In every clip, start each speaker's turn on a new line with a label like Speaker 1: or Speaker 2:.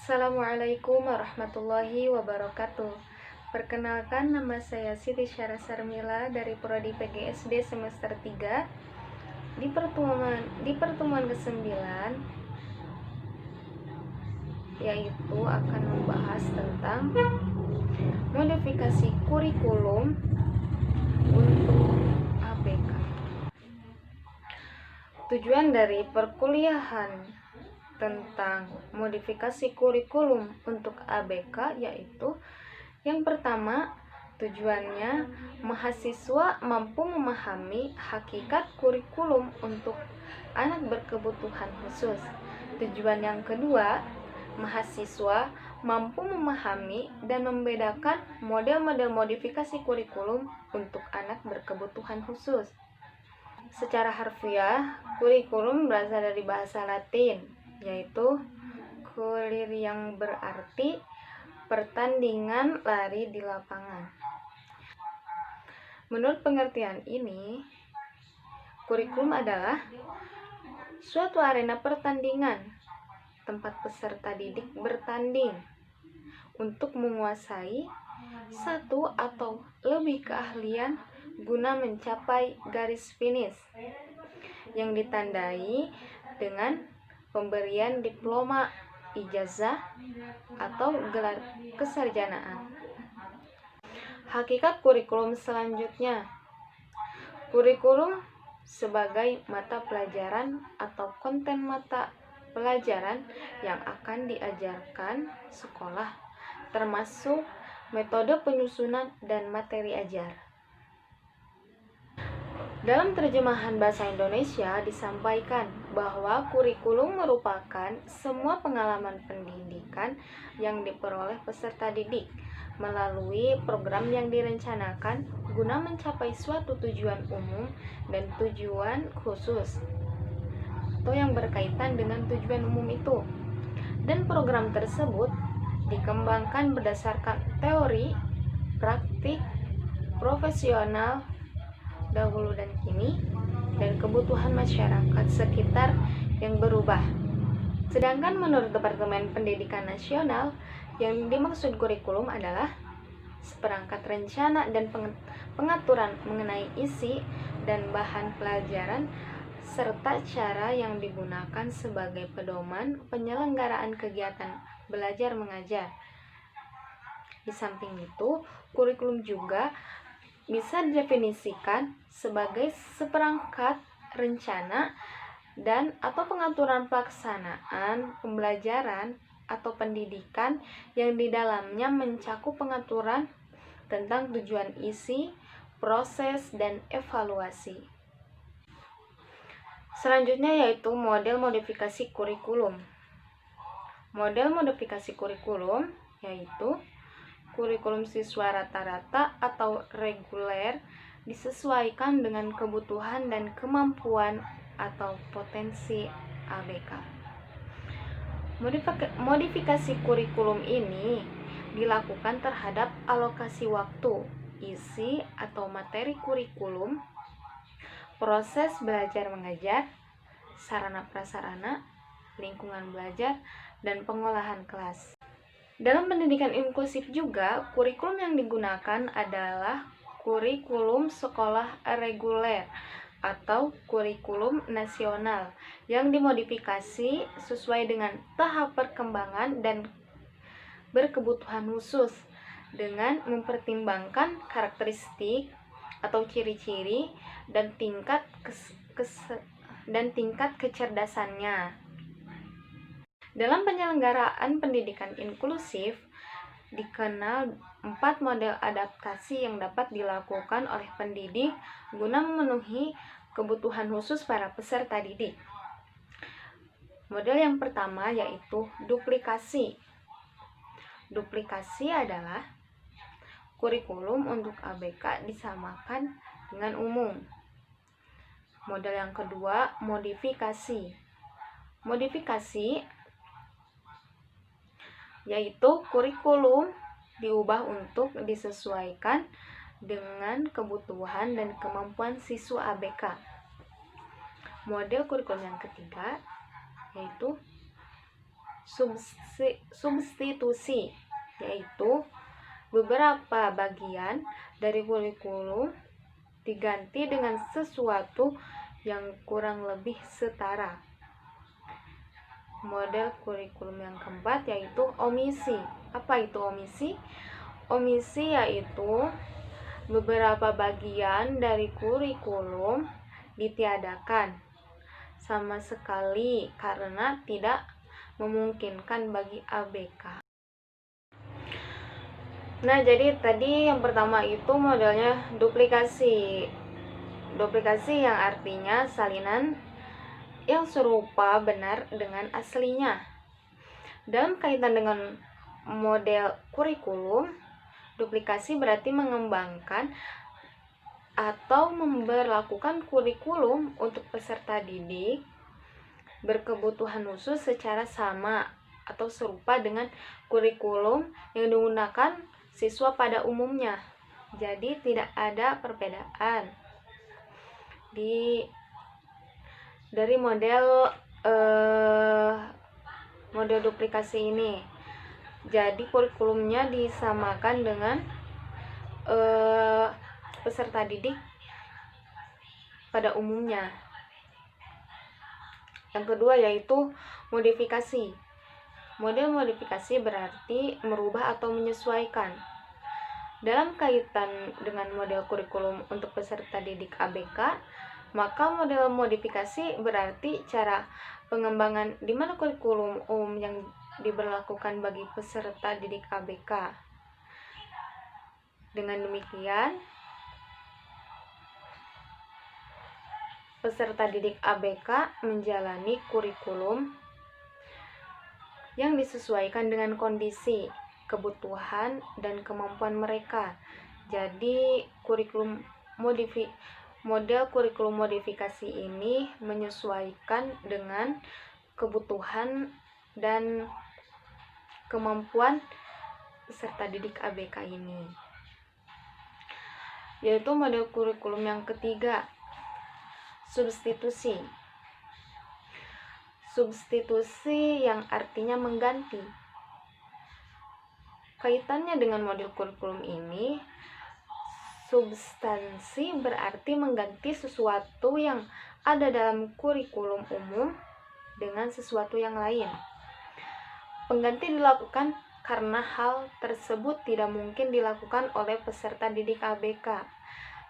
Speaker 1: Assalamualaikum warahmatullahi wabarakatuh. Perkenalkan, nama saya Siti Syara Sarmila dari Prodi PGSD semester 3. Di pertemuan ke-9 yaitu akan membahas tentang modifikasi kurikulum untuk ABK. Tujuan dari perkuliahan tentang modifikasi kurikulum untuk ABK yaitu yang pertama, tujuannya mahasiswa mampu memahami hakikat kurikulum untuk anak berkebutuhan khusus. Tujuan yang kedua, mahasiswa mampu memahami dan membedakan model-model modifikasi kurikulum untuk anak berkebutuhan khusus. Secara harfiah, kurikulum berasal dari bahasa Latin, yaitu kurir yang berarti pertandingan lari di lapangan. Menurut pengertian ini, kurikulum adalah suatu arena pertandingan tempat peserta didik bertanding untuk menguasai satu atau lebih keahlian guna mencapai garis finish yang ditandai dengan pemberian diploma, ijazah, atau gelar kesarjanaan. Hakikat kurikulum selanjutnya, kurikulum sebagai mata pelajaran atau konten mata pelajaran yang akan diajarkan sekolah, termasuk metode penyusunan dan materi ajar. Dalam terjemahan bahasa Indonesia disampaikan bahwa kurikulum merupakan semua pengalaman pendidikan yang diperoleh peserta didik melalui program yang direncanakan guna mencapai suatu tujuan umum dan tujuan khusus atau yang berkaitan dengan tujuan umum itu. Dan program tersebut dikembangkan berdasarkan teori, praktik, profesional dahulu dan kini, dan kebutuhan masyarakat sekitar yang berubah. Sedangkan menurut Departemen Pendidikan Nasional, yang dimaksud kurikulum adalah seperangkat rencana dan pengaturan mengenai isi dan bahan pelajaran serta cara yang digunakan sebagai pedoman penyelenggaraan kegiatan belajar mengajar. Di samping itu, kurikulum juga bisa didefinisikan sebagai seperangkat rencana dan atau pengaturan pelaksanaan pembelajaran atau pendidikan yang di dalamnya mencakup pengaturan tentang tujuan isi, proses, dan evaluasi. Selanjutnya yaitu model modifikasi kurikulum. Model modifikasi kurikulum yaitu kurikulum siswa rata-rata atau reguler disesuaikan dengan kebutuhan dan kemampuan atau potensi ABK. Modifikasi kurikulum ini dilakukan terhadap alokasi waktu, isi atau materi kurikulum, proses belajar mengajar, sarana prasarana, lingkungan belajar, dan pengolahan kelas. Dalam pendidikan inklusif juga, kurikulum yang digunakan adalah kurikulum sekolah reguler atau kurikulum nasional yang dimodifikasi sesuai dengan tahap perkembangan dan berkebutuhan khusus dengan mempertimbangkan karakteristik atau ciri-ciri dan tingkat kecerdasannya. Dalam penyelenggaraan pendidikan inklusif, dikenal 4 model adaptasi yang dapat dilakukan oleh pendidik guna memenuhi kebutuhan khusus para peserta didik. Model yang pertama yaitu duplikasi. Duplikasi adalah kurikulum untuk ABK disamakan dengan umum. Model yang kedua, modifikasi. Modifikasi yaitu kurikulum diubah untuk disesuaikan dengan kebutuhan dan kemampuan siswa ABK. Model kurikulum yang ketiga yaitu substitusi, yaitu beberapa bagian dari kurikulum diganti dengan sesuatu yang kurang lebih setara. Model kurikulum yang keempat yaitu omisi. Apa itu omisi? Omisi yaitu beberapa bagian dari kurikulum ditiadakan sama sekali karena tidak memungkinkan bagi ABK. Nah, jadi tadi yang pertama itu modelnya duplikasi. Duplikasi yang artinya salinan yang serupa benar dengan aslinya. Dalam kaitan dengan model kurikulum, duplikasi berarti mengembangkan atau memberlakukan kurikulum untuk peserta didik berkebutuhan khusus secara sama atau serupa dengan kurikulum yang digunakan siswa pada umumnya. Jadi tidak ada perbedaan dari model duplikasi ini. Jadi kurikulumnya disamakan dengan peserta didik pada umumnya. Yang kedua yaitu modifikasi. Model modifikasi berarti merubah atau menyesuaikan. Dalam kaitan dengan model kurikulum untuk peserta didik ABK, maka model modifikasi berarti cara pengembangan di mana kurikulum umum yang diberlakukan bagi peserta didik ABK. Dengan demikian, peserta didik ABK menjalani kurikulum yang disesuaikan dengan kondisi, kebutuhan, dan kemampuan mereka. Jadi, model kurikulum modifikasi ini menyesuaikan dengan kebutuhan dan kemampuan peserta didik ABK ini. Yaitu model kurikulum yang ketiga, substitusi. Substitusi yang artinya mengganti. Kaitannya dengan model kurikulum ini, substansi berarti mengganti sesuatu yang ada dalam kurikulum umum dengan sesuatu yang lain. Pengganti dilakukan karena hal tersebut tidak mungkin dilakukan oleh peserta didik ABK,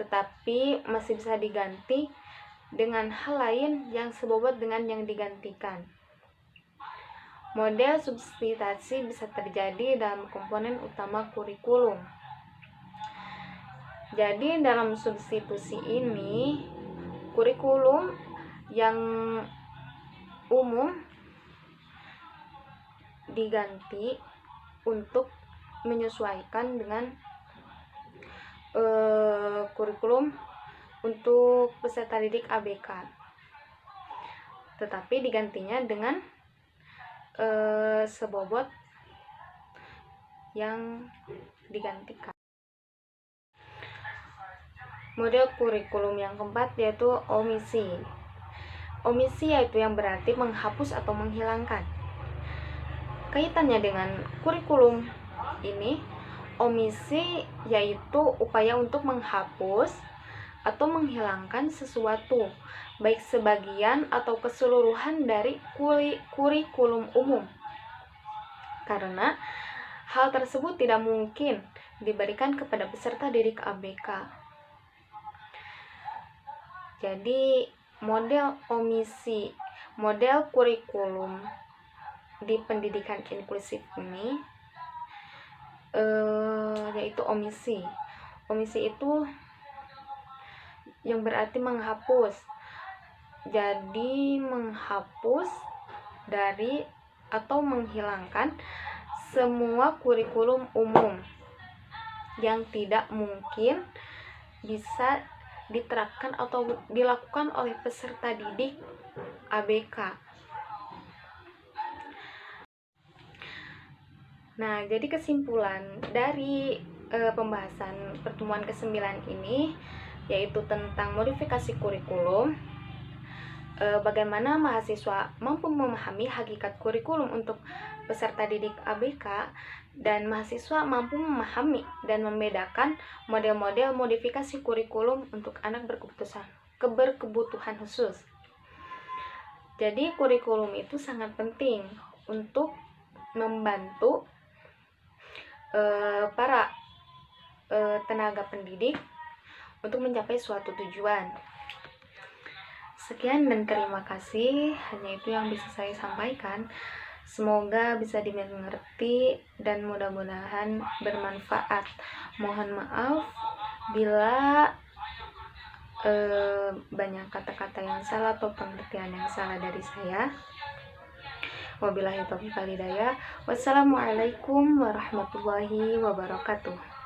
Speaker 1: tetapi masih bisa diganti dengan hal lain yang sebobot dengan yang digantikan. Model substitusi bisa terjadi dalam komponen utama kurikulum. Jadi dalam substitusi ini, kurikulum yang umum diganti untuk menyesuaikan dengan kurikulum untuk peserta didik ABK, tetapi digantinya dengan sebobot yang digantikan. Model kurikulum yang keempat yaitu omisi. Omisi yaitu yang berarti menghapus atau menghilangkan. Kaitannya dengan kurikulum ini, omisi yaitu upaya untuk menghapus atau menghilangkan sesuatu, baik sebagian atau keseluruhan dari kurikulum umum. Karena hal tersebut tidak mungkin diberikan kepada peserta didik ABK. Jadi model omisi, model kurikulum di pendidikan inklusif ini yaitu omisi. Omisi itu yang berarti menghapus. Jadi menghapus dari atau menghilangkan semua kurikulum umum yang tidak mungkin bisa diterapkan atau dilakukan oleh peserta didik ABK. Nah, jadi kesimpulan dari pembahasan pertemuan ke-9 ini yaitu tentang modifikasi kurikulum. bagaimana mahasiswa mampu memahami hakikat kurikulum untuk peserta didik ABK, dan mahasiswa mampu memahami dan membedakan model-model modifikasi kurikulum untuk anak berkebutuhan khusus. Jadi kurikulum itu sangat penting untuk membantu para tenaga pendidik untuk mencapai suatu tujuan. Sekian dan terima kasih, hanya itu yang bisa saya sampaikan. Semoga bisa dimengerti dan mudah-mudahan bermanfaat. Mohon maaf bila banyak kata-kata yang salah atau pengertian yang salah dari saya. Wabillahi taufiq wal hidayah. Wassalamualaikum warahmatullahi wabarakatuh.